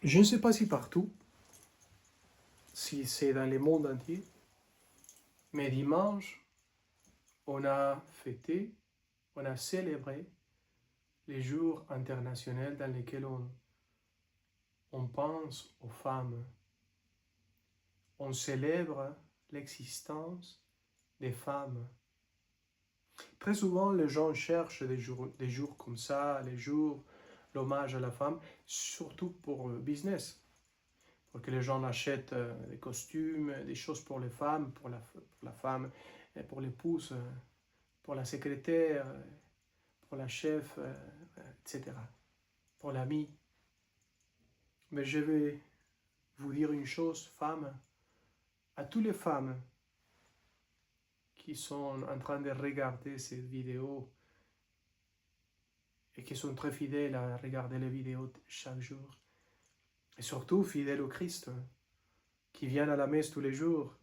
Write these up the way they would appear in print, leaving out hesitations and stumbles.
Je ne sais pas si partout, si c'est dans le monde entier, mais dimanche, on a fêté, on a célébré les jours internationaux dans lesquels on pense aux femmes. On célèbre l'existence des femmes. Très souvent, les gens cherchent des jours comme ça, les jours, l'hommage à la femme, surtout pour le business. Pour que les gens achètent des costumes, des choses pour les femmes, pour la femme, pour l'épouse, pour la secrétaire, pour la chef, etc. Pour l'ami. Mais je vais vous dire une chose, femmes, à toutes les femmes qui sont en train de regarder cette vidéo et qui sont très fidèles à regarder les vidéos chaque jour, et surtout fidèles au Christ, qui viennent à la messe tous les jours,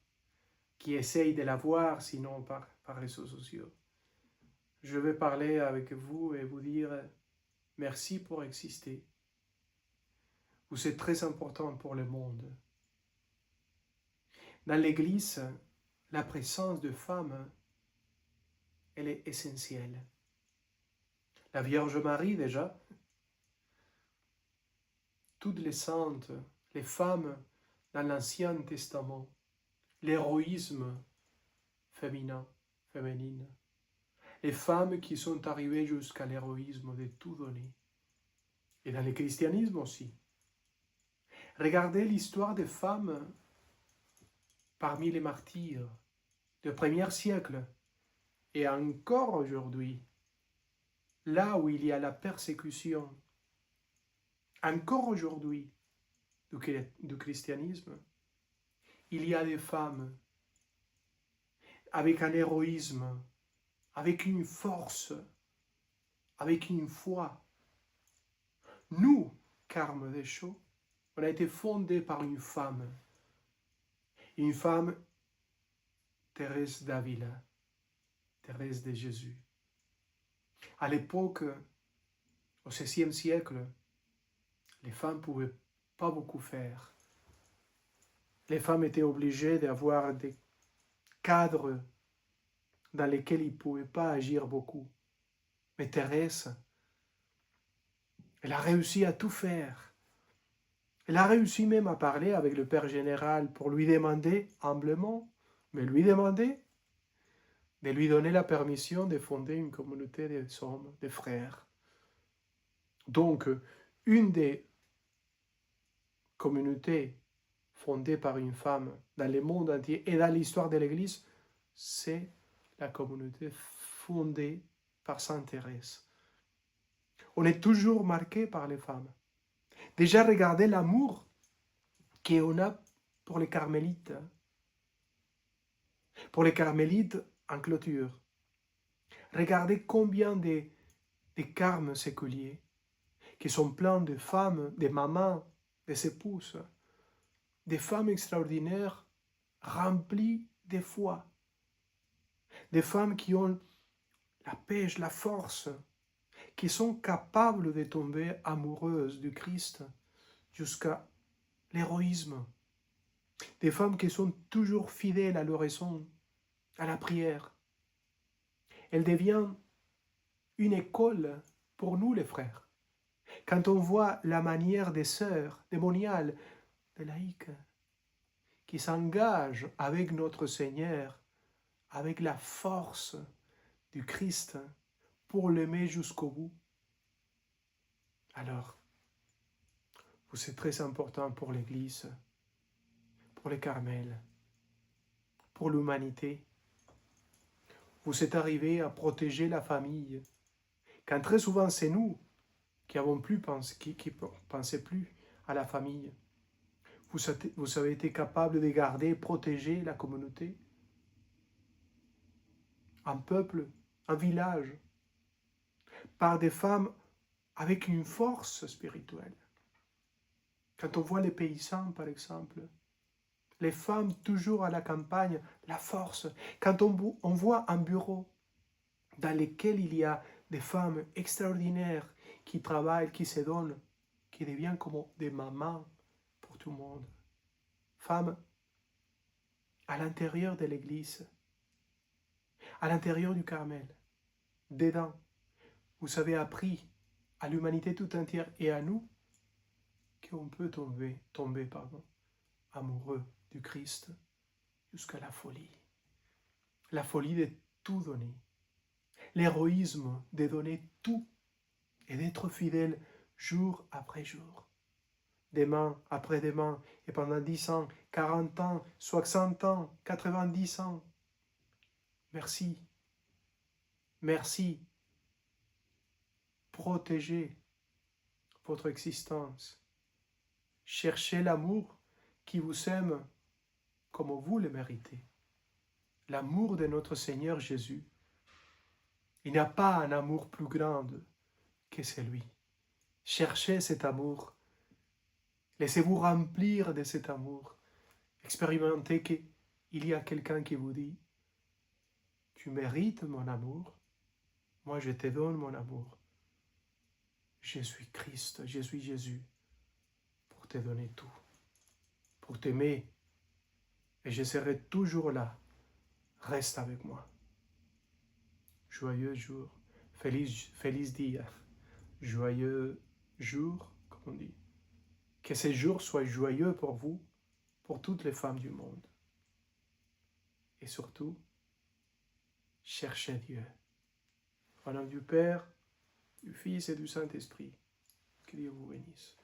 qui essayent de la voir, sinon par réseaux sociaux. Je vais parler avec vous et vous dire merci pour exister. Vous êtes très important pour le monde. Dans l'Église, la présence de femmes, elle est essentielle. La Vierge Marie déjà, toutes les saintes, les femmes dans l'Ancien Testament, l'héroïsme féminin, féminine, les femmes qui sont arrivées jusqu'à l'héroïsme de tout donner. Et dans le christianisme aussi. Regardez l'histoire des femmes parmi les martyrs du premier siècle et encore aujourd'hui, là où il y a la persécution, encore aujourd'hui du christianisme, il y a des femmes avec un héroïsme, avec une force, avec une foi. Nous, Carme Deschaux, on a été fondés par une femme, Thérèse d'Avila, Thérèse de Jésus. À l'époque, au XVIe siècle, les femmes ne pouvaient pas beaucoup faire. Les femmes étaient obligées d'avoir des cadres dans lesquels ils ne pouvaient pas agir beaucoup. Mais Thérèse, elle a réussi à tout faire. Elle a réussi même à parler avec le Père général pour lui demander humblement, mais lui demander de lui donner la permission de fonder une communauté des hommes, des frères. Donc, une des communautés fondée par une femme dans le monde entier et dans l'histoire de l'Église, c'est la communauté fondée par Sainte Thérèse. On est toujours marqué par les femmes. Déjà, regardez l'amour qu'on a pour les carmélites. Pour les carmélites en clôture. Regardez combien de carmes séculiers qui sont pleins de femmes, de mamans, des épouses, des femmes extraordinaires remplies de foi, des femmes qui ont la pêche, la force, qui sont capables de tomber amoureuses du Christ jusqu'à l'héroïsme, des femmes qui sont toujours fidèles à l'oraison, à la prière. Elles deviennent une école pour nous les frères. Quand on voit la manière des sœurs, des moniales, des laïcs, qui s'engagent avec notre Seigneur, avec la force du Christ, pour l'aimer jusqu'au bout. Alors, vous êtes très important pour l'Église, pour les Carmels, pour l'humanité. Vous êtes arrivés à protéger la famille, quand très souvent c'est nous qui avons plus qui pensaient plus à la famille. Vous avez été capable de garder, protéger la communauté, un peuple, un village, par des femmes avec une force spirituelle. Quand on voit les paysans, par exemple, les femmes toujours à la campagne, la force. Quand on voit un bureau dans lequel il y a des femmes extraordinaires qui travaillent, qui se donnent, qui deviennent comme des mamans pour tout le monde. Femmes, à l'intérieur de l'Église, à l'intérieur du Carmel, dedans, vous avez appris à l'humanité tout entière et à nous qu'on peut tomber amoureux du Christ jusqu'à la folie. La folie de tout donner. L'héroïsme de donner tout et d'être fidèle jour après jour. Demain après demain, et pendant 10 ans, 40 ans, 60 ans, 90 ans. Merci. Merci. Protégez votre existence. Cherchez l'amour qui vous aime comme vous le méritez. L'amour de notre Seigneur Jésus. Il n'y a pas un amour plus grand que celui. Cherchez cet amour. Laissez-vous remplir de cet amour. Expérimentez qu'il y a quelqu'un qui vous dit « Tu mérites mon amour, moi je te donne mon amour. Je suis Christ, je suis Jésus pour te donner tout, pour t'aimer, et je serai toujours là. Reste avec moi. » Joyeux jour, feliz dia, joyeux jour, comme on dit. Que ces jours soient joyeux pour vous, pour toutes les femmes du monde. Et surtout, cherchez Dieu. Au nom du Père, du Fils et du Saint-Esprit, que Dieu vous bénisse.